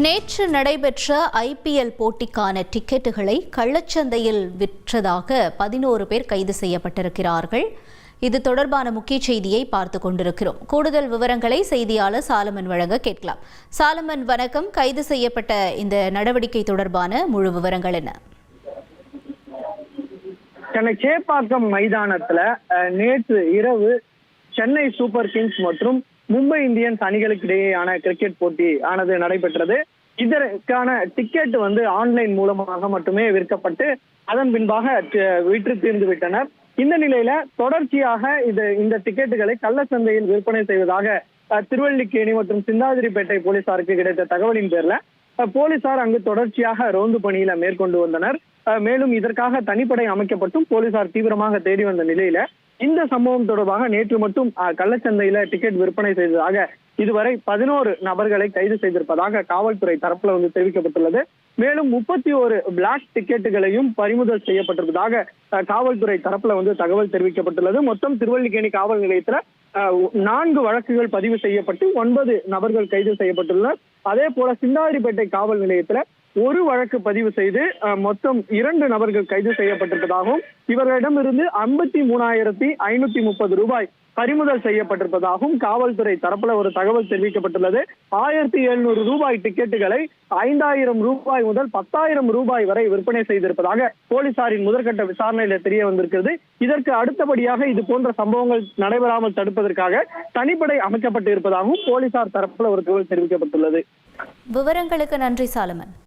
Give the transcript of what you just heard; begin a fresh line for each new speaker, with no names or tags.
நேற்று நடைபெற்ற ஐபிஎல் போட்டிக்கான டிக்கெட்டுகளை கள்ளச்சந்தையில் விற்றதாக 11 பேர் கைது செய்யப்பட்டிருக்கிறார்கள். இது தொடர்பான முக்கிய செய்தியை பார்த்துக் கொண்டிருக்கிறோம். கூடுதல் விவரங்களை செய்தியாளர் சாலமன் வழங்க கேட்கலாம். சாலமன், வணக்கம். கைது செய்யப்பட்ட இந்த நடவடிக்கை தொடர்பான முழு விவரங்கள் என்ன?
சென்னை சேப்பாக்கம் மைதானத்துல நேற்று இரவு சென்னை சூப்பர் கிங்ஸ் மற்றும் மும்பை இந்தியன்ஸ் அணிகளுக்கு இடையேயான கிரிக்கெட் போட்டி ஆனது நடைபெற்றது. இதற்கான டிக்கெட் ஆன்லைன் மூலமாக மட்டுமே விற்கப்பட்டு அதன் பின்பாக விற்று தீர்ந்து விட்டனர். இந்த நிலையில தொடர்ச்சியாக இந்த டிக்கெட்டுகளை கள்ளச்சந்தையில் விற்பனை செய்வதாக திருவல்லிக்கேணி மற்றும் சிந்தாதிரிப்பேட்டை போலீசாருக்கு கிடைத்த தகவலின் பேர்ல போலீசார் அங்கு தொடர்ச்சியாக ரோந்து பணியில மேற்கொண்டு வந்தனர். மேலும் இதற்காக தனிப்படை அமைக்கப்பட்டும் போலீசார் தீவிரமாக தேடி வந்த நிலையில இந்த சம்பவம் தொடர்பாக நேற்று மட்டும் கள்ளச்சந்தையில டிக்கெட் விற்பனை செய்ததாக இதுவரை 11 நபர்களை கைது செய்திருப்பதாக காவல்துறை தரப்புல தெரிவிக்கப்பட்டுள்ளது. மேலும் 31 பிளாக் டிக்கெட்டுகளையும் பறிமுதல் செய்யப்பட்டிருப்பதாக காவல்துறை தரப்புல தகவல் தெரிவிக்கப்பட்டுள்ளது. மொத்தம் திருவல்லிக்கேணி காவல் நிலையத்துல 4 வழக்குகள் பதிவு செய்யப்பட்டு 9 நபர்கள் கைது செய்யப்பட்டுள்ளனர். அதே போல சிந்தாதிரிப்பேட்டை காவல் நிலையத்துல ஒரு வழக்கு பதிவு செய்து மொத்தம் 2 நபர்கள் கைது செய்யப்பட்டிருப்பதாகவும் இவர்களிடமிருந்து 53,530 ரூபாய் பறிமுதல் செய்யப்பட்டிருப்பதாகவும் காவல்துறை தரப்புல ஒரு தகவல் தெரிவிக்கப்பட்டுள்ளது. 1,700 ரூபாய் டிக்கெட்டுகளை 5,000 ரூபாய் முதல் 10,000 ரூபாய் வரை விற்பனை செய்திருப்பதாக போலீசாரின் முதற்கட்ட விசாரணையில தெரிய வந்திருக்கிறது. இதற்கு அடுத்தபடியாக இது போன்ற சம்பவங்கள் நடைபெறாமல் தடுப்பதற்காக தனிப்படை அமைக்கப்பட்டு இருப்பதாகவும் போலீசார் தரப்புல ஒரு தகவல் தெரிவிக்கப்பட்டுள்ளது.
விவரங்களுக்கு நன்றி சாலமன்.